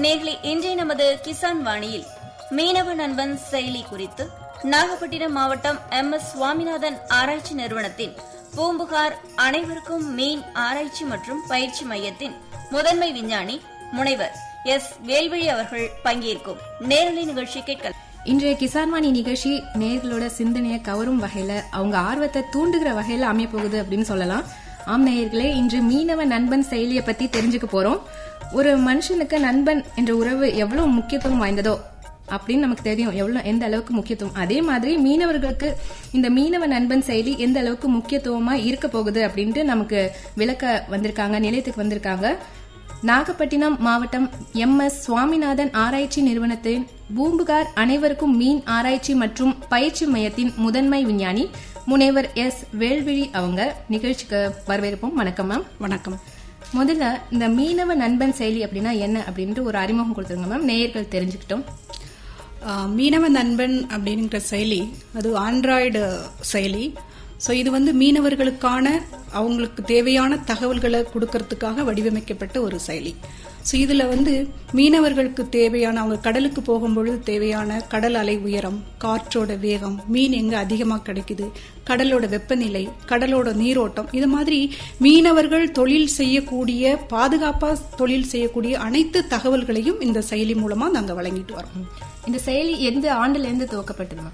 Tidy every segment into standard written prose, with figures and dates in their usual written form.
நேர்களை இன்றைய நமது கிசான் வாணியில் மீனவ நண்பன் செயலி குறித்து நாகப்பட்டினம் மாவட்டம் MS சுவாமிநாதன் ஆராய்ச்சி நிறுவனத்தின் பூம்புகார் அனைவருக்கும் மீன் ஆராய்ச்சி மற்றும் பயிற்சி மையத்தின் முதன்மை விஞ்ஞானி முனைவர் S வேல்விழி அவர்கள் பங்கேற்கும் நேரலை நிகழ்ச்சி கேட்கலாம். இன்றைய கிசான்வாணி நிகழ்ச்சி நேயர்களோட சிந்தனையை கவரும் வகையில, அவங்க ஆர்வத்தை தூண்டுகிற வகையில அமைய போகுது அப்படின்னு சொல்லலாம். ஆம் நேயர்களே, இன்று மீனவ நண்பன் செயலியை பத்தி தெரிஞ்சுக்க போறோம். ஒரு மனுஷனுக்கு நண்பன் என்ற உறவு எவ்வளவு முக்கியத்துவம் வாய்ந்ததோ அப்படின்னு நமக்கு தெரியும், எந்த அளவுக்கு முக்கியத்துவம். அதே மாதிரி மீனவர்களுக்கு இந்த மீனவ நண்பன் செயலி எந்த அளவுக்கு முக்கியத்துவமா இருக்க போகுது அப்படின்ட்டு நமக்கு விளக்க வந்திருக்காங்க, நிலையத்துக்கு வந்திருக்காங்க. நாகப்பட்டினம் மாவட்டம் MS சுவாமிநாதன் ஆராய்ச்சி நிறுவனத்தின் பூம்புகார் அனைவருக்கும் மீன் ஆராய்ச்சி மற்றும் பயிற்சி மையத்தின் முதன்மை விஞ்ஞானி முனைவர் S வேல்விழி அவங்க நிகழ்ச்சிக்கு வரவேற்போம். வணக்கம் மேம். வணக்கம். முதல்ல இந்த மீனவ நண்பன் செயலி அப்படின்னா என்ன அப்படின்ட்டு ஒரு அறிமுகம் கொடுத்துருங்க மேம், நேயர்கள் தெரிஞ்சுக்கிட்டோம். மீனவ நண்பன் அப்படிங்கிற செயலி அது ஆண்ட்ராய்டு செயலி. ஸோ இது வந்து மீனவர்களுக்கான அவங்களுக்கு தேவையான தகவல்களை கொடுக்கறதுக்காக வடிவமைக்கப்பட்ட ஒரு செயலி. ஸோ இதில் வந்து மீனவர்களுக்கு தேவையான, அவங்க கடலுக்கு போகும்பொழுது தேவையான கடல் அலை உயரம், காற்றோட வேகம், மீன் எங்கே அதிகமாக கிடைக்குது, கடலோட வெப்பநிலை, கடலோட நீரோட்டம், இது மாதிரி மீனவர்கள் தொழில் செய்யக்கூடிய, பாதுகாப்பாக தொழில் செய்யக்கூடிய அனைத்து தகவல்களையும் இந்த செயலி மூலமாக நாங்கள் வழங்கிட்டு வரோம். இந்த செயலி எந்த ஆண்டுலேருந்து துவக்கப்பட்டது?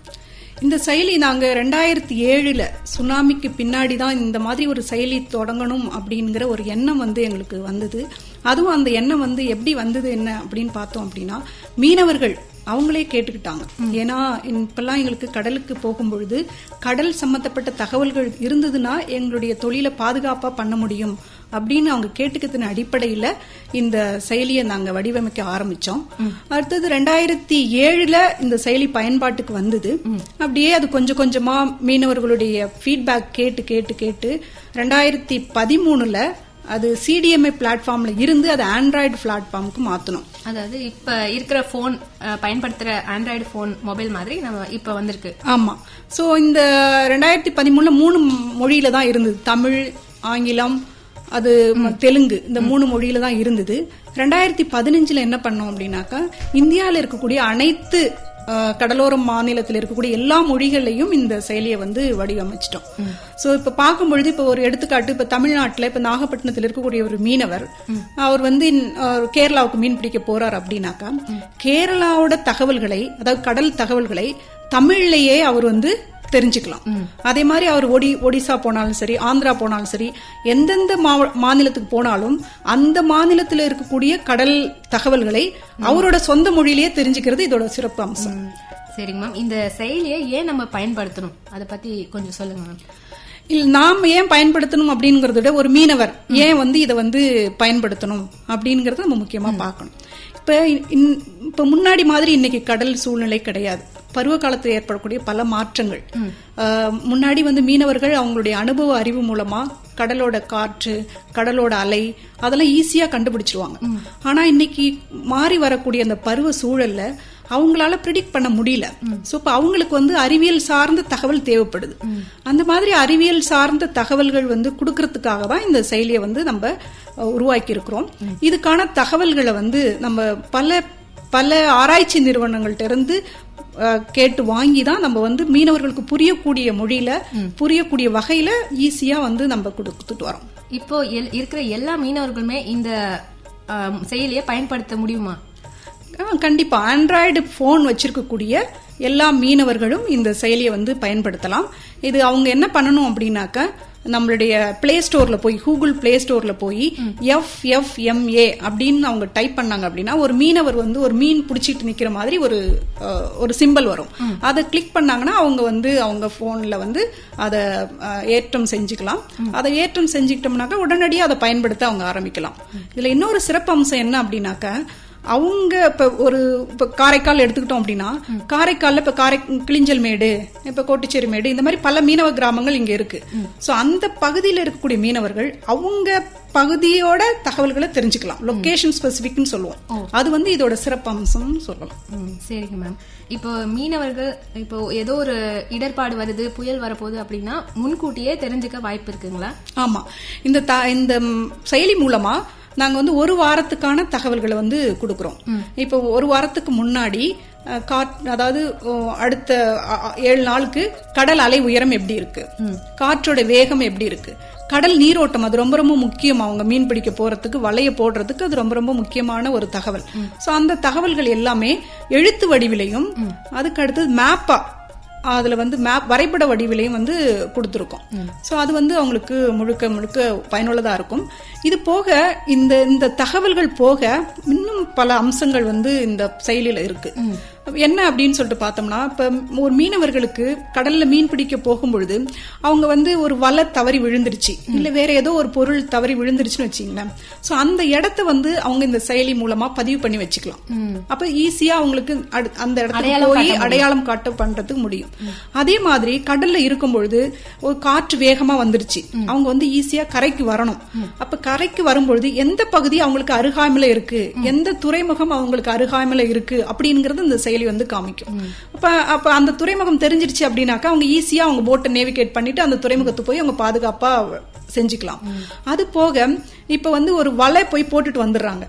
இந்த செயலி நாங்கள் 2007 சுனாமிக்கு பின்னாடி தான் இந்த மாதிரி ஒரு செயலி தொடங்கணும் அப்படிங்கிற ஒரு எண்ணம் வந்து எங்களுக்கு வந்தது. அதுவும் அந்த எண்ணம் வந்து எப்படி வந்தது என்ன அப்படின்னு பார்த்தோம் அப்படின்னா, மீனவர்கள் அவங்களே கேட்டுக்கிட்டாங்க. ஏன்னா இப்பெல்லாம் எங்களுக்கு கடலுக்கு போகும்பொழுது கடல் சம்பந்தப்பட்ட தகவல்கள் இருந்ததுன்னா எங்களுடைய தொழிலை பாதுகாப்பா பண்ண முடியும் அப்படின்னு அவங்க கேட்டுக்கிறதுன அடிப்படையில இந்த செயலியை நாங்க வடிவமைக்க ஆரம்பிச்சோம். அடுத்தது 2007 இந்த செயலி பயன்பாட்டுக்கு வந்தது. அப்படியே அது கொஞ்சம் கொஞ்சமா மீனவர்களுடைய ஃபீட்பேக் கேட்டு கேட்டு கேட்டு 2013 அது CDMA பிளாட்ஃபார்ம்ல இருந்து அது ஆண்ட்ராய்டு பிளாட்ஃபார்முக்கு மாத்தணும். அதாவது இப்ப இருக்கிற போன் பயன்படுத்துற ஆண்ட்ராய்டு போன் மொபைல் மாதிரி நம்ம இப்ப வந்திருக்கு. ஆமா. சோ இந்த 2013 3 மொழியில தான் இருந்தது. தமிழ், ஆங்கிலம், அது தெலுங்கு, இந்த 3 மொழியில தான் இருந்தது. 2015 என்ன பண்ணோம் அப்படின்னாக்கா, இந்தியாவில் இருக்கக்கூடிய அனைத்து கடலோர மாநிலத்தில் இருக்கக்கூடிய எல்லா மொழிகளையும் இந்த செயலியை வந்து வடிவமைச்சிட்டோம். சோ இப்ப பார்க்கும்பொழுது, இப்ப ஒரு எடுத்துக்காட்டு, இப்ப தமிழ்நாட்டுல இப்ப நாகப்பட்டினத்தில் இருக்கக்கூடிய ஒரு மீனவர், அவர் வந்து கேரளாவுக்கு மீன் பிடிக்க போறார் அப்படின்னாக்கா, கேரளாவோட தகவல்களை, அதாவது கடல் தகவல்களை தமிழ்லயே அவர் வந்து தெரிஞ்சுக்கலாம். அதே மாதிரி அவர் ஒடிசா போனாலும் சரி, ஆந்திரா போனாலும் சரி, எந்தெந்த மாநிலத்துக்கு போனாலும் அந்த மாநிலத்தில் இருக்கக்கூடிய கடல் தகவல்களை அவரோட சொந்த மொழியிலேயே தெரிஞ்சுக்கிறது இதோட சிறப்பு அம்சம். சரிங்க மேம், இந்த செயலியை ஏன் நம்ம பயன்படுத்தணும் அதை பத்தி கொஞ்சம் சொல்லுங்க மேம். நாம் ஏன் பயன்படுத்தணும் அப்படிங்கறத விட, ஒரு மீனவர் ஏன் வந்து இதை வந்து பயன்படுத்தணும் அப்படிங்கறத நம்ம முக்கியமா பார்க்கணும். இப்ப முன்னாடி மாதிரி இன்னைக்கு கடல் சூழ்நிலை கிடையாது. பருவ காலத்தில் ஏற்படக்கூடிய பல மாற்றங்கள். முன்னாடி வந்து மீனவர்கள் அவங்களுடைய அனுபவ அறிவு மூலமா கடலோட காற்று, கடலோட அலை, அதெல்லாம் ஈஸியா கண்டுபிடிச்சிருவாங்க. ஆனா இன்னைக்கு மாறி வரக்கூடிய அந்த பருவ சூழல்ல அவங்களால ப்ரிடிக்ட் பண்ண முடியல. சோ இப்ப அவங்களுக்கு வந்து அறிவியல் சார்ந்த தகவல் தேவைப்படுது. அந்த மாதிரி அறிவியல் சார்ந்த தகவல்கள் வந்து கொடுக்கறதுக்காக தான் இந்த செயலியை வந்து நம்ம உருவாக்கி இருக்கிறோம். இதுக்கான தகவல்களை வந்து நம்ம பல ஆராய்ச்சி நிறுவனங்கள்ட்ட இருந்து கேட்டு வாங்கி தான் நம்ம வந்து மீனவர்களுக்கு புரியக்கூடிய மொழியில, புரியக்கூடிய வகையில ஈஸியா வந்து நம்ம கொடுத்துட்டு வரோம். இப்போ இருக்கிற எல்லா மீனவர்களுமே இந்த செயலியை பயன்படுத்த முடியுமா? கண்டிப்பா. ஆண்ட்ராய்டு போன் வச்சிருக்கக்கூடிய எல்லா மீனவர்களும் இந்த செயலியை வந்து பயன்படுத்தலாம். இது அவங்க என்ன பண்ணணும் அப்படின்னாக்க, நம்மளுடைய பிளே ஸ்டோர்ல போய், கூகுள் பிளே ஸ்டோர்ல போய் FFMA அப்படின்னு அவங்க டைப் பண்ணாங்க அப்படின்னா, ஒரு மீனவர் வந்து ஒரு மீன் பிடிச்சிட்டு நிக்கிற மாதிரி ஒரு சிம்பல் வரும். அதை கிளிக் பண்ணாங்கன்னா அவங்க வந்து அவங்க போன்ல வந்து அதை ஏற்றம் செஞ்சுக்கலாம். அதை ஏற்றம் செஞ்சுக்கிட்டோம்னாக்க உடனடியாக அதை பயன்படுத்த அவங்க ஆரம்பிக்கலாம். இதுல இன்னொரு சிறப்பு அம்சம் என்ன அப்படின்னாக்க, அவங்க இப்ப காரைக்கால் எடுத்துக்கிட்டோம் அப்படின்னா, காரைக்கால்ல இப்ப கிளிஞ்சல் மேடு, இப்ப கோட்டிச்சேரி மேடு, இந்த மாதிரி பல மீனவ கிராமங்கள் இங்க இருக்கு. சோ அந்த பகுதியில் இருக்கக்கூடிய மீனவர்கள் அவங்க பகுதியோட தகவல்களை தெரிஞ்சுக்கலாம். லொகேஷன் ஸ்பெசிபிக்னு சொல்லுவோம். அது வந்து இதோட சிறப்பு அம்சம் சொல்லலாம். சரிங்க மேம். இப்போ மீனவர்கள் இப்போ ஏதோ ஒரு இடர்பாடு வருது, புயல் வரப்போகுது அப்படின்னா முன்கூட்டியே தெரிஞ்சுக்க வாய்ப்பு இருக்குங்களா? ஆமா. இந்த செயலி மூலமா நாங்க வந்து ஒரு வாரத்துக்கான தகவல்களை வந்து கொடுக்கறோம். இப்போ ஒரு வாரத்துக்கு முன்னாடி அதாவது அடுத்த 7 நாளுக்கு கடல் அலை உயரம் எப்படி இருக்கு, காற்றோட வேகம் எப்படி இருக்கு, கடல் நீரோட்டம், அது ரொம்ப ரொம்ப முக்கியம். அவங்க மீன் பிடிக்க போறதுக்கு வலைய போடுறதுக்கு அது ரொம்ப ரொம்ப முக்கியமான ஒரு தகவல். சோ அந்த தகவல்கள் எல்லாமே எழுத்து வடிவிலையும் அதுக்கு அடுத்தது மேப்பா அதுல வந்து மேப் வரைபட வடிவிலையும் வந்து கொடுத்துருக்கோம். சோ அது வந்து அவங்களுக்கு முழுக்க முழுக்க பயனுள்ளதா இருக்கும். இது போக இந்த தகவல்கள் போக இன்னும் பல அம்சங்கள் வந்து இந்த செயலில இருக்கு. என்ன அப்படின்னு சொல்லிட்டு பார்த்தோம்னா, இப்ப ஒரு மீனவர்களுக்கு கடல்ல மீன் பிடிக்க போகும்பொழுது அவங்க வந்து ஒரு வலை தவறி விழுந்துருச்சு, இல்ல வேற ஏதோ ஒரு பொருள் தவறி விழுந்துருச்சுன்னு வச்சுங்களேன். சோ அந்த இடத்த வந்து அவங்க இந்த செயலி மூலமா பதிவு பண்ணி வச்சுக்கலாம். அப்ப ஈஸியா அவங்களுக்கு அந்த இடத்துல போய் அடையாளம் காட்ட பண்றதுக்கு முடியும். அதே மாதிரி கடல்ல இருக்கும் பொழுது ஒரு காற்று வேகமா வந்துருச்சு, அவங்க வந்து ஈஸியா கரைக்கு வரணும். அப்ப கரைக்கு வரும்பொழுது எந்த பகுதி அவங்களுக்கு அருகாமையில இருக்கு, எந்த துறைமுகம் அவங்களுக்கு அருகாமையில இருக்கு அப்படிங்கறது இந்த செயலி வந்து காமிக்கும். அப்ப அந்த துறைமுகம் தெரிஞ்சிருச்சு அப்படின்னாக்கா அவங்க ஈஸியா அவங்க போட்டை நேவிகேட் பண்ணிட்டு அந்த துறைமுகத்தை போய் அவங்க பாதுகாப்பா செஞ்சுக்கலாம். அது போக இப்ப வந்து ஒரு வலை போய் போட்டுட்டு வந்துடுறாங்க,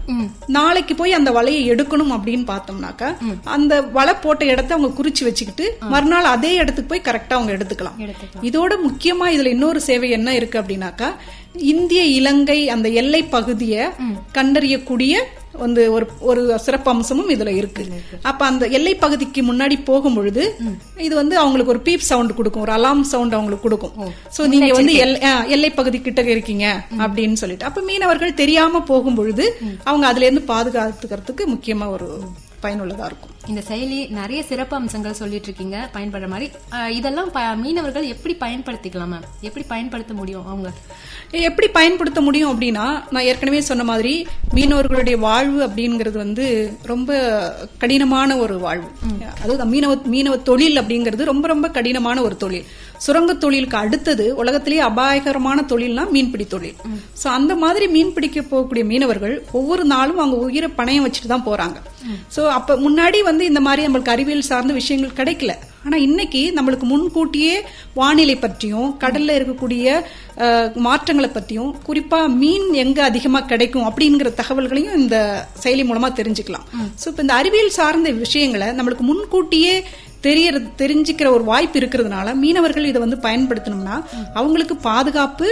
நாளைக்கு போய் அந்த வலையை எடுக்கணும் அப்படின்னு பார்த்தோம்னாக்கா அந்த வலை போட்ட இடத்த அவங்க குறிச்சு வச்சுக்கிட்டு மறுநாள் அதே இடத்துக்கு போய் கரெக்டா அவங்க எடுத்துக்கலாம். இதோட முக்கியமா இதுல இன்னொரு சேவை என்ன இருக்கு அப்படின்னாக்கா, இந்திய இலங்கை அந்த எல்லை பகுதியை கண்டறியக்கூடிய வந்து ஒரு சிறப்பு அம்சமும் இதுல இருக்கு. அப்ப அந்த எல்லை பகுதிக்கு முன்னாடி போகும் பொழுது இது வந்து அவங்களுக்கு ஒரு பீப் சவுண்ட் கொடுக்கும், ஒரு அலாம் சவுண்ட் அவங்களுக்கு கொடுக்கும். சோ நீங்க வந்து எல்லை பகுதி கிட்ட இருக்கீங்க அப்படின்னு சொல்லிட்டு அப்ப மீனவர்கள் தெரியாம போகும் பொழுது அவங்க அதுல இருந்து பாதுகாத்துக்கிறதுக்கு முக்கியமா ஒரு பயனுள்ளதா இருக்கும். இந்த செயலி நிறைய சிறப்பு அம்சங்கள் சொல்லிட்டு இருக்கீங்க பயன்படுற மாதிரி. இதெல்லாம் மீனவர்கள் எப்படி பயன்படுத்திக்கலாம் மேம்? எப்படி பயன்படுத்த முடியும்? அவங்க எப்படி பயன்படுத்த முடியும் அப்படின்னா, நான் ஏற்கனவே சொன்ன மாதிரி மீனவர்களுடைய வாழ்வு அப்படிங்கிறது வந்து ரொம்ப கடினமான ஒரு வாழ்வு. அதாவது மீனவ தொழில் அப்படிங்கிறது ரொம்ப ரொம்ப கடினமான ஒரு தொழில். சுரங்க தொழிலுக்கு அடுத்தது உலகத்திலேயே அபாயகரமான தொழில்னா மீன்பிடி தொழில். சோ அந்த மாதிரி மீன்பிடிக்க போகக்கூடிய மீனவர்கள் ஒவ்வொரு நாளும் அவங்க உயிரை பணயம் வச்சுட்டு தான் போறாங்க. சோ அப்ப முன்னாடி வந்து இந்த மாதிரி நம்மளுக்கு அறிவியல் சார்ந்த விஷயங்கள் கிடைக்கல. ஆனா இன்னைக்கு நம்மளுக்கு முன்கூட்டியே வானிலை பற்றியும் கடல்ல இருக்கக்கூடிய மாற்றங்களை பற்றியும் குறிப்பா மீன் எங்க அதிகமா கிடைக்கும் அப்படிங்கிற தகவல்களையும் இந்த செயலி மூலமா தெரிஞ்சுக்கலாம். சோ இப்ப இந்த அறிவியல் சார்ந்த விஷயங்களை நம்மளுக்கு முன்கூட்டியே தெரிஞ்சுக்கிற ஒரு வாய்ப்பு இருக்கிறதுனால மீனவர்கள் இதை வந்து பயன்படுத்தணும்னா அவங்களுக்கு பாதுகாப்பு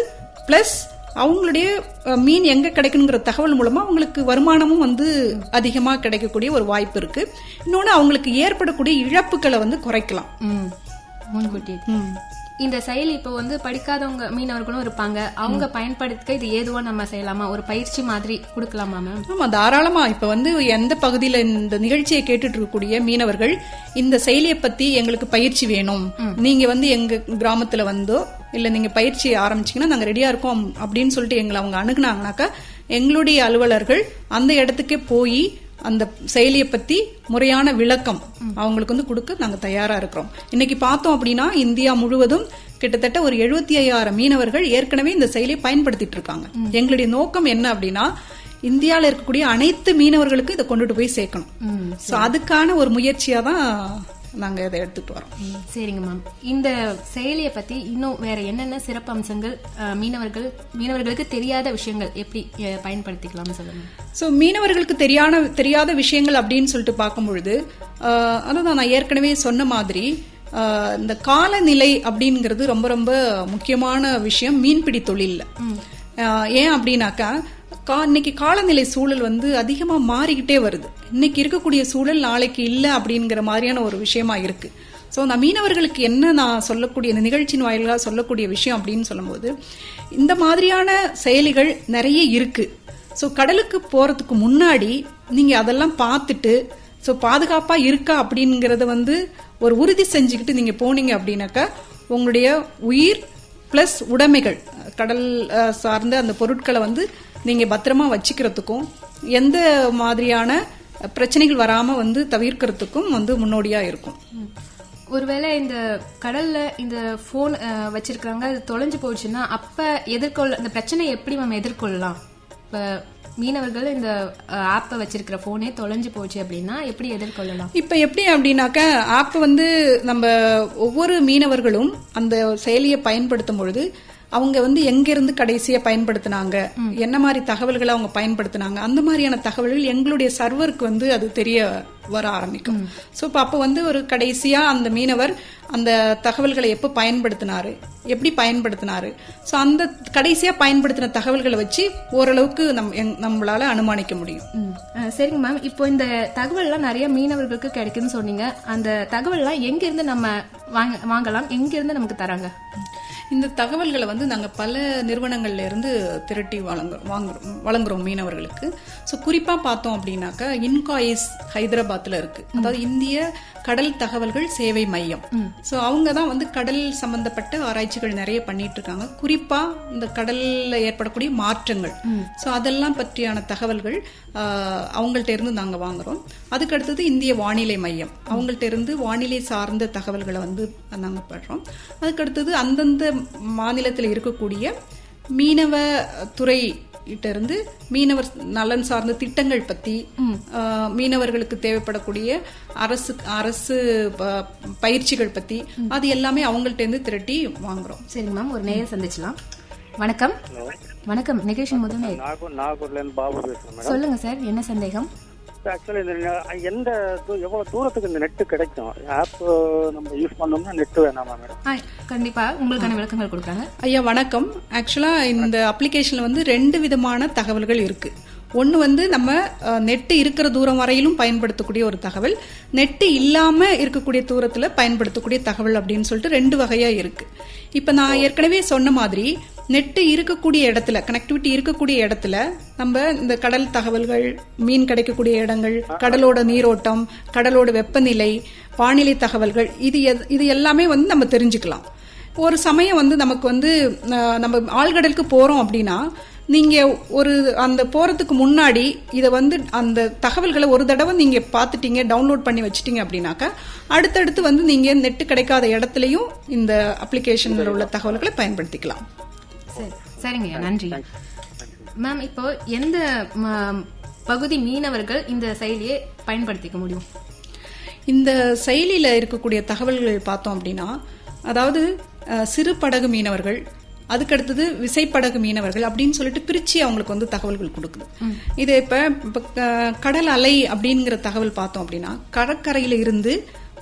பிளஸ் அவங்களுடைய மீன் எங்க கிடைக்கணுங்கிற தகவல் மூலமா அவங்களுக்கு வருமானமும் வந்து அதிகமா கிடைக்கக்கூடிய ஒரு வாய்ப்பு இருக்கு. இன்னொன்னு அவங்களுக்கு ஏற்படக்கூடிய இழப்புகளை வந்து குறைக்கலாம் முன்கூட்டி. இந்த செயலி இப்போ வந்து படிக்காதவங்க மீனவர்களும் இருப்பாங்க, அவங்க பயன்படுத்த இது ஏதுவா நம்ம செய்யலாமா? ஒரு பயிற்சி மாதிரி கொடுக்கலாமா மேம்? ஆமா, தாராளமா. இப்ப வந்து எந்த பகுதியில இந்த நிகழ்ச்சியை கேட்டுட்டு இருக்கக்கூடிய மீனவர்கள் இந்த செயலியை பத்தி எங்களுக்கு பயிற்சி வேணும், நீங்க வந்து எங்க கிராமத்துல வந்தோ இல்ல நீங்க பயிற்சி ஆரம்பிச்சீங்கன்னா நாங்க ரெடியா இருக்கோம் அப்படின்னு சொல்லிட்டு எங்களை அவங்க அணுகுனாங்கனாக்கா எங்களுடைய அலுவலர்கள் அந்த இடத்துக்கே போய் அந்த செயலியை பத்தி முறையான விளக்கம் அவங்களுக்கு வந்து கொடுக்க நாங்க தயாரா இருக்கிறோம். இன்னைக்கு பார்த்தோம் அப்படின்னா இந்தியா முழுவதும் கிட்டத்தட்ட ஒரு 75,000 மீனவர்கள் ஏற்கனவே இந்த செயலியை பயன்படுத்திட்டு இருக்காங்க. எங்களுடைய நோக்கம் என்ன அப்படின்னா, இந்தியாவில் இருக்கக்கூடிய அனைத்து மீனவர்களுக்கும் இதை கொண்டுட்டு போய் சேர்க்கணும். சோ அதுக்கான ஒரு முயற்சியா தான் நாங்க இதை எடுத்துட்டு வரோம். சரிங்க மேம். இந்த செயலியை பத்தி இன்னும் வேற என்னென்ன சிறப்பு அம்சங்கள் மீனவர்களுக்கு தெரியாத விஷயங்கள் எப்படி பயன்படுத்திக்கலாம் சொல்லுங்க. சோ மீனவர்களுக்கு தெரியாத விஷயங்கள் அப்படின்னு சொல்லிட்டு பார்க்கும் பொழுது அதான் நான் ஏற்கனவே சொன்ன மாதிரி இந்த காலநிலை அப்படிங்கிறது ரொம்ப ரொம்ப முக்கியமான விஷயம் மீன்பிடி தொழில்ல. ஏன் அப்படின்னாக்கா இன்னைக்கு காலநிலை சூழல் வந்து அதிகமா மாறிக்கிட்டே வருது. இன்னைக்கு இருக்கக்கூடிய சூழல் நாளைக்கு இல்லை அப்படிங்கிற மாதிரியான ஒரு விஷயமா இருக்கு. ஸோ நான் மீனவர்களுக்கு என்ன நான் சொல்லக்கூடிய இந்த நிகழ்ச்சியின் வாயிலாக சொல்லக்கூடிய விஷயம் அப்படின்னு சொல்லும்போது, இந்த மாதிரியான செயலிகள் நிறைய இருக்கு. ஸோ கடலுக்கு போறதுக்கு முன்னாடி நீங்க அதெல்லாம் பார்த்துட்டு ஸோ பாதுகாப்பா இருக்கா அப்படிங்கறத வந்து ஒரு உறுதி செஞ்சுக்கிட்டு நீங்க போனீங்க அப்படின்னாக்கா உங்களுடைய உயிர் பிளஸ் உடைமைகள் கடல் சார்ந்த அந்த பொருட்களை வந்து நீங்க பத்திரமா வச்சுக்கிறதுக்கும் எந்த மாதிரியான பிரச்சனைகள் வராம வந்து தவிர்க்கிறதுக்கும் வந்து முன்னோடியா இருக்கும். ஒருவேளை இந்த கடல்ல இந்த போன் வச்சிருக்காங்க, அது தொலைஞ்சு போச்சுன்னா அப்ப இந்த பிரச்சனை எப்படி நம்ம எதிர்கொள்ளலாம்? இப்ப மீனவர்கள் இந்த ஆப்பை வச்சிருக்கிற போனே தொலைஞ்சு போச்சு அப்படின்னா எப்படி எதிர்கொள்ளலாம்? இப்ப எப்படி அப்படின்னாக்க ஆப் வந்து நம்ம ஒவ்வொரு மீனவர்களும் அந்த செயலியை பயன்படுத்தும் பொழுது அவங்க வந்து எங்க இருந்து கடைசியா பயன்படுத்தினாங்க, என்ன மாதிரி தகவல்களை அவங்க பயன்படுத்தினாங்க, அந்த மாதிரியான தகவல்கள் எங்களுடைய சர்வருக்கு வந்து அது தெரிய வர ஆரம்பிக்கும். ஸோ அப்போ வந்து ஒரு கடைசியா அந்த மீனவர் அந்த தகவல்களை எப்போ பயன்படுத்தினாரு, எப்படி பயன்படுத்தினாரு, ஸோ அந்த கடைசியா பயன்படுத்தின தகவல்களை வச்சு ஓரளவுக்கு நம்மளால அனுமானிக்க முடியும். சரிங்க மேம், இப்போ இந்த தகவல்லாம் நிறைய மீனவர்களுக்கு கிடைக்குதுன்னு சொன்னீங்க. அந்த தகவல்லாம் எங்க இருந்து நம்ம வாங்கலாம், எங்க இருந்து நமக்கு தராங்க? இந்த தகவல்களை வந்து நாங்கள் பல நிறுவனங்கள்ல இருந்து திரட்டி வழங்குறோம் மீனவர்களுக்கு. ஸோ குறிப்பாக பார்த்தோம் அப்படின்னாக்கா இன்காய்ஸ் ஹைதராபாத்தில் இருக்கு, அதாவது இந்திய கடல் தகவல்கள் சேவை மையம். ஸோ அவங்க தான் வந்து கடல் சம்பந்தப்பட்ட ஆராய்ச்சிகள் நிறைய பண்ணிட்டு இருக்காங்க. குறிப்பா இந்த கடல்ல ஏற்படக்கூடிய மாற்றங்கள், ஸோ அதெல்லாம் பற்றியான தகவல்கள் அவங்கள்ட்ட இருந்து நாங்கள் வாங்குறோம். அதுக்கு அடுத்தது இந்திய வானிலை மையம், அவங்கள்ட்ட இருந்து வானிலை சார்ந்த தகவல்களை வந்து நாங்கள் பெறோம். அதுக்கு அடுத்தது அந்தந்த மாநிலத்தில் இருக்கக்கூடிய மீனவ துறை இருந்து மீனவர் நலன் சார்ந்த திட்டங்கள் பத்தி, மீனவர்களுக்கு தேவைப்படக்கூடிய அரசு பயிற்சிகள் பத்தி, அது எல்லாமே அவங்கள்ட்ட இருந்து திரட்டி வாங்குறோம். சரிங்க மேம், ஒரு நேயர் சந்திச்சலாம். வணக்கம். வணக்கம், நிகழ்ச்சி முதல் சொல்லுங்க சார், என்ன சந்தேகம்? ஆக்சுவலி எந்த எவ்வளவு தூரத்துக்கு இந்த நெட் கிடைக்கும், ஆப் நம்ம யூஸ் பண்ணோம்னா நெட் வேணாமா மேடம்? கண்டிப்பா உங்களுக்கான விளக்கங்கள் கொடுக்குறாங்க. ஐயா வணக்கம். ஆக்சுவலா இந்த அப்ளிகேஷன்ல வந்து 2 விதமான தகவல்கள் இருக்கு. ஒன்று வந்து நம்ம நெட்டு இருக்கிற தூரம் வரையிலும் பயன்படுத்தக்கூடிய ஒரு தகவல், நெட்டு இல்லாம இருக்கக்கூடிய தூரத்துல பயன்படுத்தக்கூடிய தகவல் அப்படின்னு சொல்லிட்டு 2 வகையா இருக்கு. இப்ப நான் ஏற்கனவே சொன்ன மாதிரி நெட்டு இருக்கக்கூடிய இடத்துல, கனெக்டிவிட்டி இருக்கக்கூடிய இடத்துல நம்ம இந்த கடல் தகவல்கள், மீன் கிடைக்கக்கூடிய இடங்கள், கடலோட நீரோட்டம், கடலோட வெப்பநிலை, வானிலை தகவல்கள், இது எல்லாமே வந்து நம்ம தெரிஞ்சுக்கலாம். ஒரு சமயம் வந்து நமக்கு வந்து நம்ம ஆழ்கடலுக்கு போறோம் அப்படின்னா நீங்க ஒரு அந்த போறதுக்கு முன்னாடி இதை வந்து அந்த தகவல்களை ஒரு தடவை நீங்க பாத்துட்டீங்க, டவுன்லோட் பண்ணி வச்சிட்டீங்க அப்படின்னாக்கா அடுத்தடுத்து வந்து நீங்க நெட்டு கிடைக்காத இடத்துலயும் இந்த அப்ளிகேஷன்ல உள்ள தகவல்களை பயன்படுத்திக்கலாம். சரிங்க, நன்றி மேம். இப்போ எந்த பகுதி மீனவர்கள் இந்த செயலியை பயன்படுத்திக்க முடியும்? இந்த செயலியில இருக்கக்கூடிய தகவல்கள் பார்த்தோம் அப்படின்னா, அதாவது சிறு படகு மீனவர்கள், அதுக்கடுத்தது விசைப்படகு மீனவர்கள் அப்படின்னு சொல்லிட்டு பிரிச்சு அவங்களுக்கு வந்து தகவல்கள் கொடுக்குது. இது இப்ப கடல் அலை அப்படிங்கிற தகவல் பார்த்தோம் அப்படின்னா, கடற்கரையில இருந்து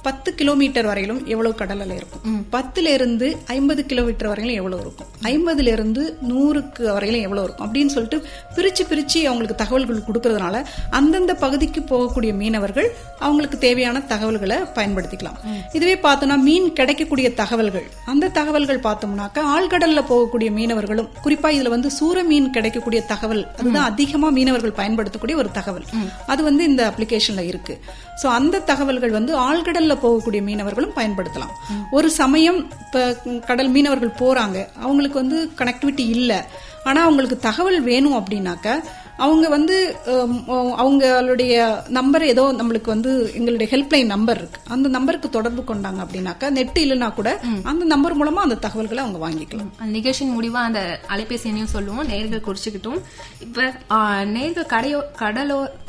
10 கிலோமீட்டர் வரையிலும் எவ்வளவு கடல் அலை இருக்கும், 10ல இருந்து 50 கிலோமீட்டர் வரையிலும் எவ்வளவு இருக்கும், 50ல இருந்து 100க்கு வரையிலும் எவ்வளவு இருக்கும் அப்படின்னு சொல்லிட்டு பிரிச்சு அவங்களுக்கு தகவல்கள் கொடுக்கறதுனால அந்தந்த பகுதிக்கு போகக்கூடிய மீனவர்கள் அவங்களுக்கு தேவையான தகவல்களை பயன்படுத்திக்கலாம். இதுவே பார்த்தோம்னா மீன் கிடைக்கக்கூடிய தகவல்கள், அந்த தகவல்கள் பார்த்தோம்னாக்கா ஆழ்கடல்ல போகக்கூடிய மீனவர்களும், குறிப்பா இதுல வந்து சூர மீன் கிடைக்கக்கூடிய தகவல், அதுதான் அதிகமா மீனவர்கள் பயன்படுத்தக்கூடிய ஒரு தகவல், அது வந்து இந்த அப்ளிகேஷன்ல இருக்கு. சோ அந்த தகவல்கள் வந்து ஆழ்கடல்ல போகக்கூடிய மீனவர்களும் பயன்படுத்தலாம். ஒரு சமயம் இப்ப கடல் மீனவர்கள் போறாங்க, அவங்களுக்கு வந்து கனெக்டிவிட்டி இல்ல, ஆனா அவங்களுக்கு தகவல் வேணும் அப்படின்னாக்க அவங்க வந்து அவங்களுடைய நம்பர் ஏதோ நம்மளுக்கு வந்து எங்களுடைய ஹெல்ப்லைன் நம்பர் இருக்கு, அந்த நம்பருக்கு தொடர்பு கொண்டாங்க அப்படின்னாக்கா நெட் இல்லைன்னா கூட அந்த நம்பர் மூலமா அந்த தகவல்களை அவங்க வாங்கிக்கலாம். அந்த நிகழ்ச்சியின் முடிவா அந்த அலைபேசி எண்ணையும் சொல்லுவோம், நேர்கள் குறிச்சுக்கிட்டும். இப்ப நேர்கள்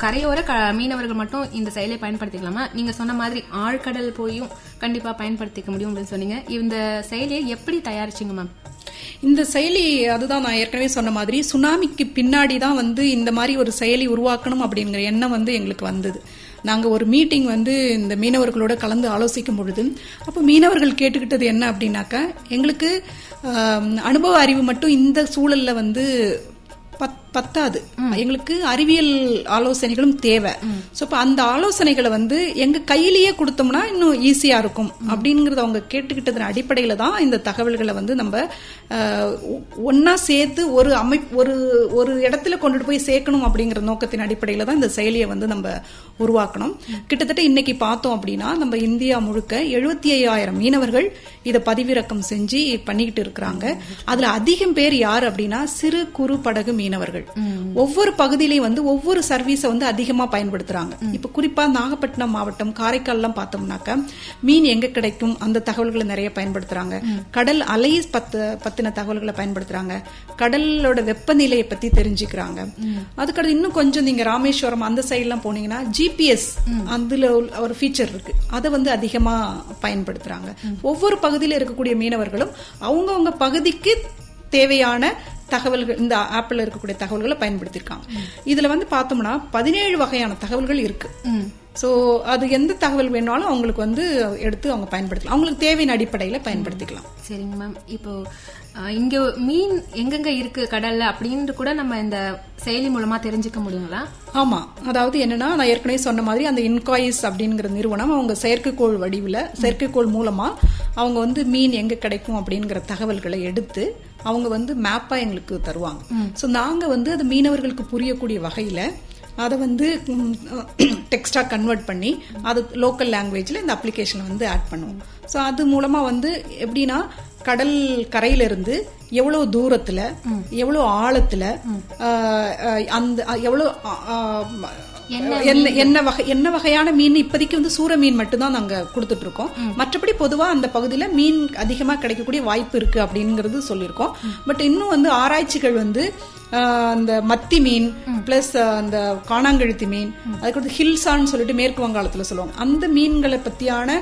கரையோர மீனவர்கள் மட்டும் இந்த செயலை பயன்படுத்திக்கலாமா? நீங்க சொன்ன மாதிரி ஆழ்கடல் போயும் கண்டிப்பா பயன்படுத்திக்க முடியும் அப்படின்னு சொன்னீங்க. இந்த செயலியை எப்படி தயாரிச்சிங்க மேம்? இந்த செயலி, அதுதான் நான் ஏற்கனவே சொன்ன மாதிரி சுனாமிக்கு பின்னாடி தான் வந்து இந்த மாதிரி ஒரு செயலி உருவாக்கணும் அப்படிங்கிற எண்ணம் வந்து எங்களுக்கு வந்தது. நாங்கள் ஒரு மீட்டிங் வந்து இந்த மீனவர்களோட கலந்து ஆலோசிக்கும் பொழுது அப்போ மீனவர்கள் கேட்டுக்கிட்டது என்ன அப்படின்னாக்கா, எங்களுக்கு அனுபவ அறிவு மட்டும் இந்த சூழல்ல வந்து பத்தாது, எங்களுக்கு அறிவியல் ஆலோசனைகளும் தேவை. சோ இப்ப அந்த ஆலோசனைகளை வந்து எங்க கையிலேயே கொடுத்தோம்னா இன்னும் ஈஸியா இருக்கும் அப்படிங்கறத அவங்க கேட்டுக்கிட்டதன் அடிப்படையில தான் இந்த தகவல்களை வந்து நம்ம ஒன்னா சேர்த்து ஒரு இடத்துல கொண்டுட்டு போய் சேர்க்கணும் அப்படிங்கிற நோக்கத்தின் அடிப்படையில தான் இந்த செயலியை வந்து நம்ம உருவாக்கணும். கிட்டத்தட்ட இன்னைக்கு பார்த்தோம் அப்படின்னா நம்ம இந்தியா முழுக்க 75,000 மீனவர்கள் இதை பதிவிறக்கம் செஞ்சு பண்ணிக்கிட்டு இருக்கிறாங்க. அதுல அதிகம் பேர் யார் அப்படின்னா சிறு குறு படகு மீனவர்கள். ஒவ்வொரு பகுதியிலையும் வந்து ஒவ்வொரு சர்வீஸை வந்து அதிகமா பயன்படுத்துறாங்க. இப்ப குறிப்பா நாகப்பட்டினம் மாவட்டம், காரைக்கால் எல்லாம் பார்த்தோம்னாக்க மீன் எங்க கிடைக்கும் அந்த தகவல்களை நிறைய பயன்படுத்துறாங்க. கடல் அலை பத்தின தகவல்களை பயன்படுத்துறாங்க. கடலோட வெப்பநிலையை பத்தி தெரிஞ்சுக்கிறாங்க. அதுக்கடுத்து இன்னும் கொஞ்சம் நீங்க ராமேஸ்வரம் அந்த சைடு எல்லாம் போனீங்கன்னா ஜிபிஎஸ் அதுல ஒரு ஃபீச்சர் இருக்கு, அதை வந்து அதிகமா பயன்படுத்துறாங்க. ஒவ்வொரு பகுதியில இருக்கக்கூடிய மீனவர்களும் அவங்கவுங்க பகுதிக்கு தேவையான தகவல்கள் இந்த ஆப்ல இருக்கக்கூடிய தகவல்களை பயன்படுத்தியிருக்காங்க. இதுல வந்து பார்த்தோம்னா 17 வகையான தகவல்கள் இருக்கு. ஸோ அது எந்த தகவல் வேணாலும் அவங்களுக்கு வந்து எடுத்து அவங்க பயன்படுத்தலாம், அவங்களுக்கு தேவையான அடிப்படையில் பயன்படுத்திக்கலாம். சரிங்க மேம். இப்போ இங்க மீன் எங்கெங்க இருக்கு கடல்ல அப்படின்னு கூட நம்ம இந்த செயலி மூலமா தெரிஞ்சுக்க முடியுங்களா? ஆமா, அதாவது என்னன்னா நான் ஏற்கனவே சொன்ன மாதிரி அந்த இன்காய்ஸ் அப்படிங்கிற நிறுவனம் அவங்க செயற்கைக்கோள் வடிவில் செயற்கைக்கோள் மூலமா அவங்க வந்து மீன் எங்க கிடைக்கும் அப்படிங்கிற தகவல்களை எடுத்து அவங்க வந்து மேப்பா எங்களுக்கு தருவாங்க. ஸோ நாங்க வந்து அது மீனவர்களுக்கு புரியக்கூடிய வகையில அதை வந்து டெக்ஸ்டா கன்வெர்ட் பண்ணி அது லோக்கல் லாங்குவேஜ்ல இந்த அப்ளிகேஷனை வந்து ஆட் பண்ணுவோம். ஸோ அது மூலமா வந்து எப்படின்னா கடல் கரையிலிருந்து எவ்வளவு தூரத்துல எவ்வளவு ஆழத்துல அந்த எவ்வளவு என்ன வகையான மீன், இப்போதைக்கு வந்து சூற மீன் மட்டும்தான் நாங்க கொடுத்துட்டு இருக்கோம். மற்றபடி பொதுவா அந்த பகுதியில மீன் அதிகமா கிடைக்கக்கூடிய வாய்ப்பு இருக்கு அப்படிங்கறது சொல்லியிருக்கோம். பட் இன்னும் வந்து ஆராய்ச்சிகள் வந்து அந்த மத்தி மீன் பிளஸ் அந்த காணாங்கழுத்தி மீன், அதுக்கு ஹில்சான்னு சொல்லிட்டு மேற்கு வங்காளத்துல சொல்லுவாங்க, அந்த மீன்களை பத்தியான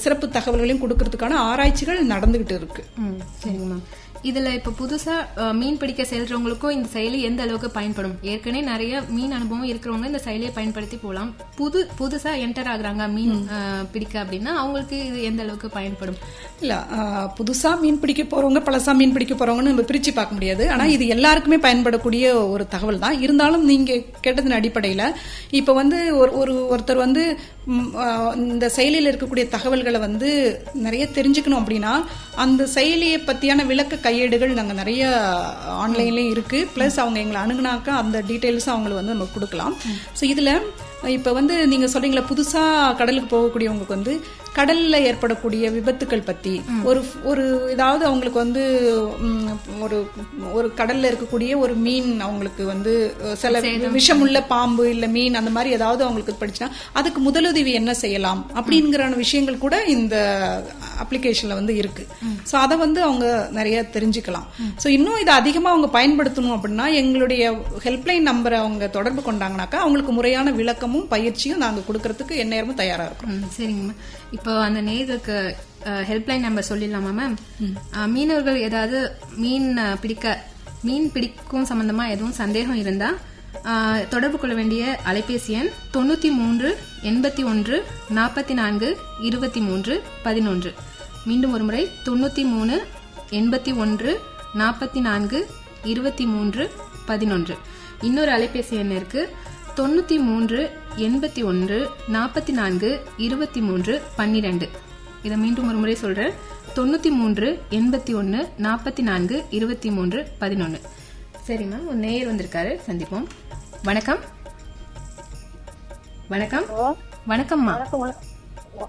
சிறப்பு தகவல்களையும் கொடுக்கறதுக்கான ஆராய்ச்சிகள் நடந்துகிட்டு இருக்கு. சரிங்க மேம். இதுல இப்ப புதுசா மீன் பிடிக்க செல்றவங்களுக்கும் இந்த செயலி எந்த அளவுக்கு பயன்படும்? ஏற்கனவே நிறைய மீன் அனுபவம் இருக்கிறவங்க இந்த செயலியை பயன்படுத்தி போகலாம். புதுசா என்டர் ஆகுறாங்க மீன் பிடிக்க அப்படின்னா அவங்களுக்கு இது எந்த அளவுக்கு பயன்படும்? இல்ல, புதுசா மீன் பிடிக்க போறவங்க பழசா மீன் பிடிக்க போறவங்கன்னு நம்ம பிரிச்சு பார்க்க முடியாது. ஆனா இது எல்லாருக்குமே பயன்படக்கூடிய ஒரு தகவல் தான். இருந்தாலும் நீங்க கேட்டதன் அடிப்படையில இப்ப வந்து ஒருத்தர் வந்து இந்த செயலியில் இருக்கக்கூடிய தகவல்களை வந்து நிறைய தெரிஞ்சுக்கணும் அப்படின்னா அந்த செயலியை பத்தியான விளக்க கையேடுகள் நாங்கள் நிறைய ஆன்லைன்லயும் இருக்கு. பிளஸ் அவங்க எங்களை அணுகுனாக்கா அந்த டீட்டெயில்ஸ் அவங்களுக்கு வந்து நம்ம கொடுக்கலாம். ஸோ இதுல இப்ப வந்து நீங்க சொல்றீங்களா புதுசா கடலுக்கு போகக்கூடியவங்களுக்கு வந்து கடல்ல ஏற்படக்கூடிய விபத்துக்கள் பத்தி ஒரு ஏதாவது அவங்களுக்கு வந்து ஒரு கடல்ல இருக்கக்கூடிய ஒரு மீன் அவங்களுக்கு வந்து சில விஷமுள்ள பாம்பு இல்ல மீன் அந்த மாதிரி ஏதாவது அவங்களுக்கு படிச்சுன்னா அதுக்கு முதலுதவி என்ன செய்யலாம் அப்படிங்கிற விஷயங்கள் கூட இந்த அப்ளிகேஷன்ல வந்து இருக்கு. ஸோ அதை வந்து அவங்க நிறைய தெரிஞ்சுக்கலாம். ஸோ இன்னும் இதை அதிகமா அவங்க பயன்படுத்தணும் அப்படின்னா எங்களுடைய ஹெல்ப்லைன் நம்பரை அவங்க தொடர்பு கொண்டாங்கனாக்கா அவங்களுக்கு முறையான விளக்கமும் பயிற்சியும் நாங்க கொடுக்கறதுக்கு எந்நேரமும் தயாரா இருக்கும். சரிங்கம்மா. இப்போ அந்த நேயர்களுக்கு ஹெல்ப்லைன் நம்பர் சொல்லிடலாமா மேம்? மீனவர்கள் ஏதாவது மீன் பிடிக்கும் சம்பந்தமா எதுவும் சந்தேகம் இருந்தா தொடர்பு கொள்ள வேண்டிய அலைபேசி எண் 93 81 44 23 11. மீண்டும் ஒரு முறை 93 81 44 23 11. இன்னொரு அலைபேசி எண் இருக்கு 93 81 44 23 12. இதை மீண்டும் ஒரு முறை சொல்றேன் 93 81 44 23 11. சரி மேம், ஒரு நேயர் வந்திருக்காரு, சந்திப்போம். வணக்கம். வணக்கம். வணக்கம்மா.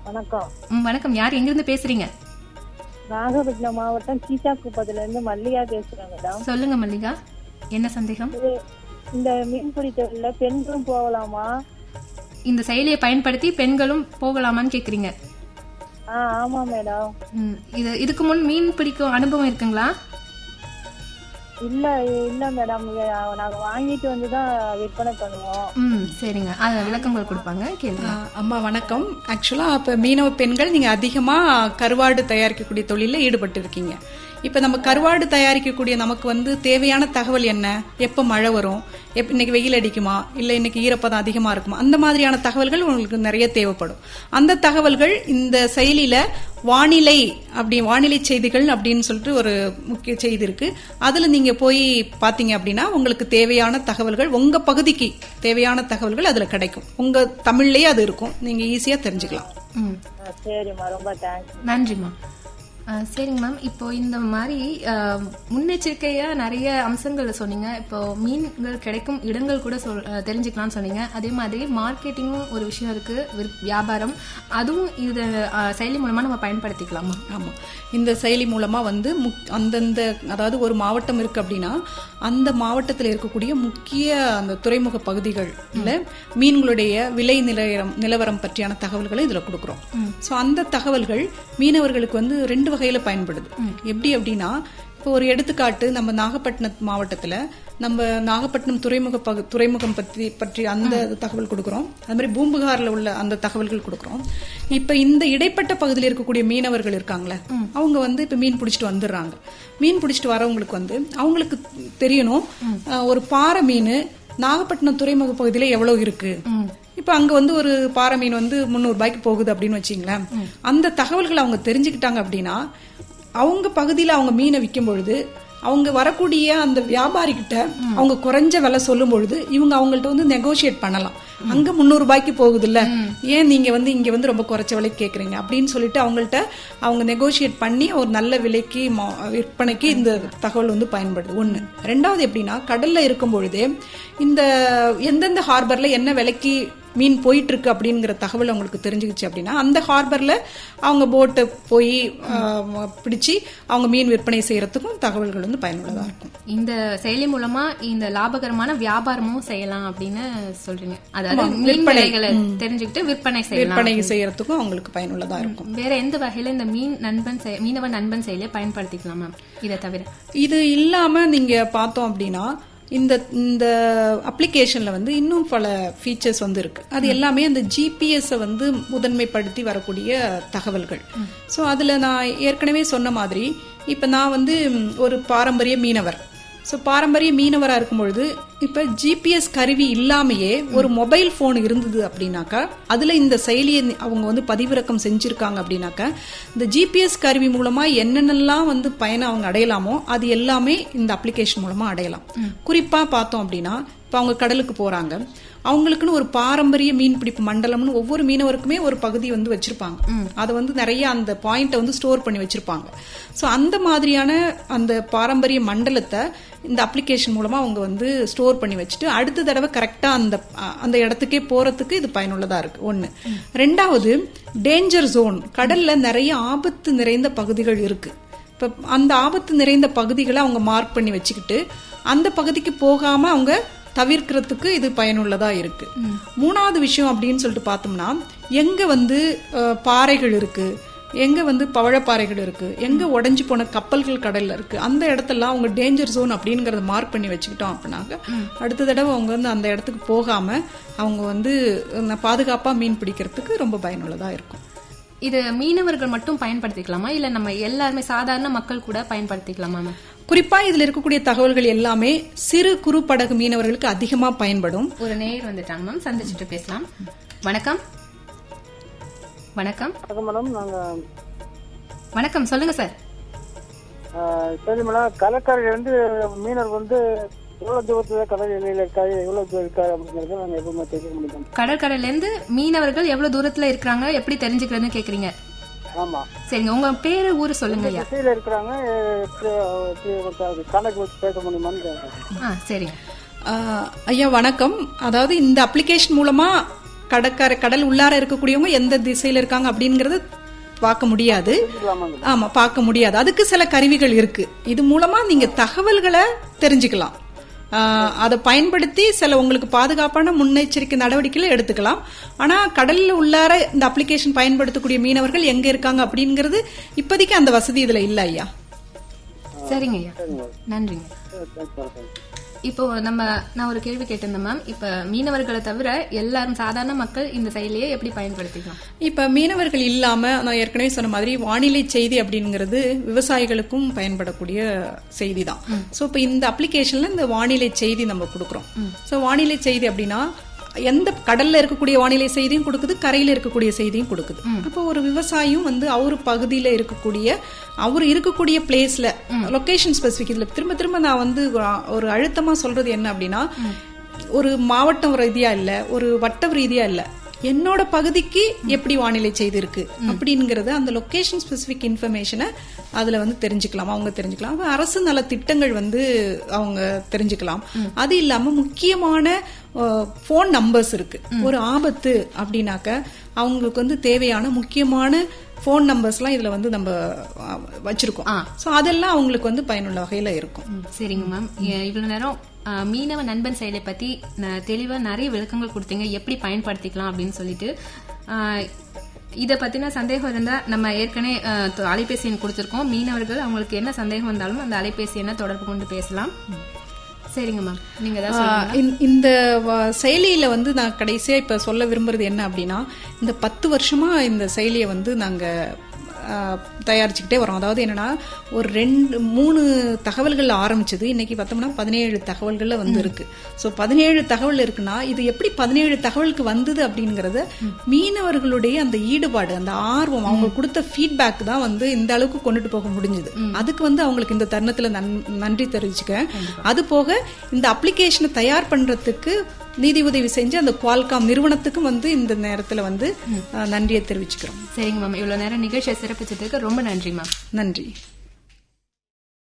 வணக்கம். வணக்கம். யார் எங்கிருந்து பேசுறீங்க? நாகப்பட்டினம் மாவட்டம் கீழாக்குப்பத்துல இருந்து மல்லிகா பேசுறேன் மேடம். சொல்லுங்க மல்லிகா, என்ன சந்தேகம்? இந்த மீன்பிடி தொழில பெண்களும் போகலாமா? இந்த செயலியை பயன்படுத்தி பெண்களும் போகலாமான்னு கேக்குறீங்க? ஆமா மேடம். இதுக்கு முன் மீன் பிடிக்கும் அனுபவம் இருக்குங்களா? இல்ல மேடம், நாங்க வாங்கிட்டு வந்துதான் விற்பனை பண்ணுவோம். சரிங்க, அது விளக்கங்கள் கொடுப்பாங்க, கேளுங்க. அம்மா வணக்கம். ஆக்சுவலா இப்ப மீனவ பெண்கள் நீங்க அதிகமா கருவாடு தயாரிக்கக்கூடிய தொழில ஈடுபட்டு இருக்கீங்க. இப்ப நம்ம கருவாடு தயாரிக்கக்கூடிய நமக்கு வந்து தேவையான தகவல் என்ன, எப்ப மழை வரும், இன்னைக்கு வெயில் அடிக்குமா இல்ல இன்னைக்கு ஈரப்பதம் அதிகமா இருக்குமா, அந்த மாதிரியான தகவல்கள் உங்களுக்கு நிறைய தேவைப்படும். அந்த தகவல்கள் இந்த செயலியில வானிலை செய்திகள் அப்படின்னு சொல்லிட்டு ஒரு முக்கிய செய்தி இருக்கு. அதுல நீங்க போய் பாத்தீங்க அப்படின்னா உங்களுக்கு தேவையான தகவல்கள், உங்க பகுதிக்கு தேவையான தகவல்கள் அதுல கிடைக்கும். உங்க தமிழ்லயே அது இருக்கும், நீங்க ஈஸியா தெரிஞ்சுக்கலாம். சரிம்மா, ரொம்ப தேங்க்ஸ். நன்றிம்மா. சரிங்க மேம். இப்போ இந்த மாதிரி முன்னெச்சரிக்கையா நிறைய அம்சங்கள் சொன்னீங்க. இப்போ மீன்கள் கிடைக்கும் இடங்கள் கூட தெரிஞ்சுக்கலாம்னு சொன்னீங்க. அதே மாதிரி மார்க்கெட்டிங்கும் ஒரு விஷயம் இருக்கு, வியாபாரம், அதுவும் இந்த செயலி மூலமா நம்ம பயன்படுத்திக்கலாமா? ஆமா, இந்த செயலி மூலமா வந்து அந்தந்த அதாவது ஒரு மாவட்டம் இருக்கு அப்படின்னா அந்த மாவட்டத்தில் இருக்கக்கூடிய முக்கிய அந்த துறைமுக பகுதிகள்ல மீன்களுடைய விலை நிலவரம் பற்றியான தகவல்களை இதுல கொடுக்குறோம். ஸோ அந்த தகவல்கள் மீனவர்களுக்கு வந்து 2 வகையில பயன்படுது. எப்படி அப்படின்னா இப்போ ஒரு எடுத்துக்காட்டு, நம்ம நாகப்பட்டினம் மாவட்டத்துல நம்ம நாகப்பட்டினம் துறைமுகம் பற்றி அந்த தகவல் கொடுக்குறோம். அது மாதிரி பூம்புகார்ல உள்ள அந்த தகவல்கள் கொடுக்குறோம். இப்ப இந்த இடைப்பட்ட பகுதியில் இருக்கக்கூடிய மீனவர்கள் இருக்காங்களே, அவங்க வந்து இப்ப மீன் பிடிச்சிட்டு வந்துடுறாங்க. மீன் பிடிச்சிட்டு வரவங்களுக்கு வந்து அவங்களுக்கு தெரியணும், ஒரு பாறை மீன் நாகப்பட்டினம் துறைமுக பகுதியில எவ்வளவு இருக்கு. இப்ப அங்க வந்து ஒரு பாறை மீன் வந்து 300 ரூபாய்க்கு போகுது அப்படின்னு வச்சுங்களேன். அந்த தகவல்களை அவங்க தெரிஞ்சுக்கிட்டாங்க அப்படின்னா அவங்க பகுதியில அவங்க மீனை விற்கும் பொழுது அவங்க வரக்கூடிய அந்த வியாபாரி கிட்ட அவங்க குறைஞ்ச விலை சொல்லும் பொழுது இவங்க அவங்கள்ட்ட வந்து நெகோசியேட் பண்ணலாம். அங்க 300 ரூபாய்க்கு போகுது இல்ல, ஏன் நீங்க வந்து இங்க வந்து ரொம்ப குறைச்ச விலைக்கு கேக்குறீங்க அப்படின்னு சொல்லிட்டு அவங்கள்ட்ட அவங்க நெகோசியேட் பண்ணி ஒரு நல்ல விலைக்கு விற்பனைக்கு இந்த தகவல் வந்து பயன்படுது. ஒண்ணு. ரெண்டாவது எப்படின்னா, கடல்ல இருக்கும் பொழுதே இந்த எந்தெந்த ஹார்பர்ல என்ன விலைக்கு மீன் போயிட்டு இருக்கு அப்படிங்கிற தகவல் அவங்களுக்கு தெரிஞ்சுக்கிச்சு அப்படின்னா அந்த ஹார்பர்ல அவங்க போட்டை போய் பிடிச்சி அவங்க மீன் விற்பனை செய்யறதுக்கும் தகவல்கள் வந்து பயனுள்ளதா இருக்கும். இந்த செயலி மூலமா இந்த லாபகரமான வியாபாரமும் செய்யலாம் அப்படின்னு சொல்றீங்க. அதாவது மீன் விலைகளை தெரிஞ்சுக்கிட்டு விற்பனை செய்யறதுக்கும் அவங்களுக்கு பயனுள்ளதா இருக்கும். வேற எந்த வகையில இந்த மீனவ நண்பன் செயலியை பயன்படுத்திக்கலாம் மேம்? இதை தவிர இது இல்லாம நீங்க பார்த்தோம் அப்படின்னா இந்த அப்ளிகேஷன்ல வந்து இன்னும் பல ஃபீச்சர்ஸ் வந்து இருக்கு. அது எல்லாமே அந்த ஜிபிஎஸ் வந்து முதன்மைப்படுத்தி வரக்கூடிய தகவல்கள். ஸோ அதுல நான் ஏற்கனவே சொன்ன மாதிரி இப்ப நான் வந்து ஒரு பாரம்பரிய மீனவர். ஸோ பாரம்பரிய மீனவராக இருக்கும் பொழுது இப்போ ஜிபிஎஸ் கருவி இல்லாமையே ஒரு மொபைல் ஃபோன் இருந்தது அப்படின்னாக்கா அதில் இந்த செயலியை அவங்க வந்து பதிவிறக்கம் செஞ்சுருக்காங்க அப்படின்னாக்கா இந்த ஜிபிஎஸ் கருவி மூலமாக என்னென்னலாம் வந்து பயனை அவங்க அடையலாமோ அது எல்லாமே இந்த அப்ளிகேஷன் மூலமாக அடையலாம். குறிப்பாக பார்த்தோம் அப்படின்னா இப்போ அவங்க கடலுக்கு போகிறாங்க, அவங்களுக்குன்னு ஒரு பாரம்பரிய மீன்பிடிப்பு மண்டலம்னு ஒவ்வொரு மீனவருக்குமே ஒரு பகுதி வந்து வச்சிருப்பாங்க. அதை வந்து நிறைய அந்த பாயிண்ட்டை வந்து ஸ்டோர் பண்ணி வச்சிருப்பாங்க. ஸோ அந்த மாதிரியான அந்த பாரம்பரிய மண்டலத்தை இந்த அப்ளிகேஷன் மூலமா அவங்க வந்து ஸ்டோர் பண்ணி வச்சுட்டு அடுத்த தடவை கரெக்டா அந்த இடத்துக்கே போறதுக்கு இது பயனுள்ளதா இருக்கு. ஒண்ணு. ரெண்டாவது, டேஞ்சர் ஜோன், கடல்ல நிறைய ஆபத்து நிறைந்த பகுதிகள் இருக்கு. இப்ப அந்த ஆபத்து நிறைந்த பகுதிகளை அவங்க மார்க் பண்ணி வச்சுக்கிட்டு அந்த பகுதிக்கு போகாம அவங்க தவிர்க்கிறதுக்கு இது பயனுள்ளதா இருக்கு. மூணாவது விஷயம் அப்படின்னு சொல்லிட்டு பார்த்தோம்னா, எங்க வந்து பாறைகள் இருக்கு, எங்க வந்து பவழப்பாறைகள் இருக்கு, எங்க உடைஞ்சு போன கப்பல்கள் கடல்ல இருக்கு, அந்த இடத்தெல்லாம் அவங்க டேஞ்சர் ஜோன் அப்படிங்கறத மார்க் பண்ணி வச்சுக்கிட்டோம் அப்படின்னாக்க அடுத்த தடவை அவங்க வந்து அந்த இடத்துக்கு போகாம அவங்க வந்து பாதுகாப்பா மீன் பிடிக்கிறதுக்கு ரொம்ப பயனுள்ளதா இருக்கும். இது மீனவர்கள் மட்டும் பயன்படுத்திக்கலாமா, இல்ல நம்ம எல்லாருமே சாதாரண மக்கள் கூட பயன்படுத்திக்கலாமா? குறிப்பா இதுல இருக்கக்கூடிய தகவல்கள் எல்லாமே சிறு குறு படகு மீனவர்களுக்கு அதிகமா பயன்படும். ஒரு நேயர் வந்துட்டாங்க மேம், சந்திச்சுட்டு பேசலாம். வணக்கம். வணக்கம் மேடம். நாங்க வணக்கம், சொல்லுங்க சார். சரி மேடம், கடற்கரையில இருந்து மீனவர் வந்து எவ்வளவு தூரத்துல கடல் எல்லையில இருக்காரு, எவ்வளவு தூரம் இருக்காரு அப்படிங்கறத நாங்க எப்பவுமே தெரிஞ்சுக்க முடியும். கடற்கரையில இருந்து மீனவர்கள் எவ்வளவு தூரத்துல இருக்காங்க எப்படி தெரிஞ்சுக்கிறதுன்னு கேக்குறீங்க? ஆமா. சரிங்க, உங்க பேரு ஊரு சொல்லுங்க. திசையில இருக்கிறாங்க, கணக்கு வச்சு பேச முடியுமான்னு. சரி ஐயா வணக்கம். அதாவது இந்த அப்ளிகேஷன் மூலமா கடல் உள்ளார இருக்கக்கூடியவங்க எந்த திசையில இருக்காங்க அப்படிங்கறது பார்க்க முடியாது. ஆமா, பார்க்க முடியாது. அதுக்கு சில கருவிகள் இருக்கு. இது மூலமா நீங்க தகவல்களை தெரிஞ்சுக்கலாம். அதை பயன்படுத்தி சில உங்களுக்கு பாதுகாப்பான முன்னெச்சரிக்கை நடவடிக்கைகளை எடுத்துக்கலாம். ஆனா கடல்ல உள்ளார இந்த அப்ளிகேஷன் பயன்படுத்தக்கூடிய மீனவர்கள் எங்க இருக்காங்க அப்படிங்கறது இப்போதைக்கு அந்த வசதி இதுல இல்ல ஐயா. சரிங்க ஐயா, நன்றிங்க. இப்போ நான் ஒரு கேள்வி கேட்டிருந்தேன் மேம். இப்ப மீனவர்களை தவிர எல்லாரும் சாதாரண மக்கள் இந்த செயலியை எப்படி பயன்படுத்திக்கலாம்? இப்ப மீனவர்கள் இல்லாம நான் ஏற்கனவே சொன்ன மாதிரி வானிலை செய்தி அப்படிங்கிறது விவசாயிகளுக்கும் பயன்படக்கூடிய செய்தி தான். சோ இப்ப இந்த அப்ளிகேஷன்ல இந்த வானிலை செய்தி நம்ம கொடுக்கறோம். சோ வானிலை செய்தி அப்படின்னா எந்த கடல்ல இருக்கக்கூடிய வானிலை செய்தியும் கொடுக்குது, கரையில இருக்கக்கூடிய செய்தியும் கொடுக்குது. அப்போ ஒரு விவசாயியும் வந்து அவரு பகுதியில இருக்கக்கூடிய பிளேஸ்ல லொகேஷன் ஸ்பெசிபிக். இதுல திரும்ப திரும்ப நான் வந்து ஒரு அழுத்தமா சொல்றது என்ன அப்படின்னா, ஒரு மாவட்டம் ரீதியா இல்ல, ஒரு வட்ட ரீதியா இல்ல, என்னோட பகுதிக்கு எப்படி வானிலை செய்தி இருக்கு அப்படிங்கறது அந்த லொகேஷன் ஸ்பெசிபிக் இன்ஃபர்மேஷனை அதுல வந்து தெரிஞ்சுக்கலாம், அவங்க தெரிஞ்சுக்கலாம். அரசு நல திட்டங்கள் வந்து அவங்க தெரிஞ்சுக்கலாம். அது இல்லாம முக்கியமான போன் நம்பர்ஸ் இருக்கு. ஒரு ஆபத்து அப்படின்னாக்க அவங்களுக்கு வந்து தேவையான முக்கியமான போன் நம்பர்ஸ்லாம் இதுல வந்து நம்ம வச்சிருக்கோம். சோ அதெல்லாம் அவங்களுக்கு வந்து பயனுள்ள வகையில இருக்கும். சரிங்க மேம், இவ்வளவு நேரம் மீனவ நண்பன் செயலை பத்தி தெளிவா நிறைய விளக்கங்கள் கொடுத்தீங்க, எப்படி பயன்படுத்திக்கலாம் அப்படின்னு சொல்லிட்டு. இதை பத்தின சந்தேகம் இருந்தா நம்ம ஏற்கனவே அலைபேசி எண் கொடுத்திருக்கோம். மீனவர்கள் அவங்களுக்கு என்ன சந்தேகம் வந்தாலும் அந்த அலைபேசி எண்ணை தொடர்பு கொண்டு பேசலாம். சரிங்க மேம், நீங்க ஏதாவது சொல்லுங்க. இந்த செயலியில வந்து நான் கடைசியா இப்ப சொல்ல விரும்புறது என்ன அப்படின்னா, இந்த 10 வருஷமா இந்த செயலியை வந்து நாங்க தயாரிச்சுக்கிட்டே வரோம். அதாவது என்னன்னா, ஒரு 2-3 தகவல்கள் ஆரம்பிச்சது, இன்னைக்கு பார்த்தோம்னா 17 தகவல்கள்ல வந்து இருக்கு. ஸோ 17 தகவல் இருக்குன்னா, இது எப்படி 17 தகவலுக்கு வந்தது அப்படிங்கறத மீனவர்களுடைய அந்த ஈடுபாடு, அந்த ஆர்வம், அவங்க கொடுத்த ஃபீட்பேக் தான் வந்து இந்த அளவுக்கு கொண்டுட்டு போக முடிஞ்சது. அதுக்கு வந்து அவங்களுக்கு இந்த தருணத்துல நன்றி தெரிவிச்சுக்கிறேன். அது போக இந்த அப்ளிகேஷனை தயார் பண்றதுக்கு நிதி உதவி செஞ்சு அந்த குவால்காம் நிறுவனத்துக்கும் வந்து இந்த நேரத்துல வந்து நன்றியை தெரிவிச்சுக்கிறோம். சரிங்க மேம், இவ்வளவு நேரம் நிகழ்ச்சியை சிறப்பிச்சதுக்கு ரொம்ப நன்றி மேம். நன்றி.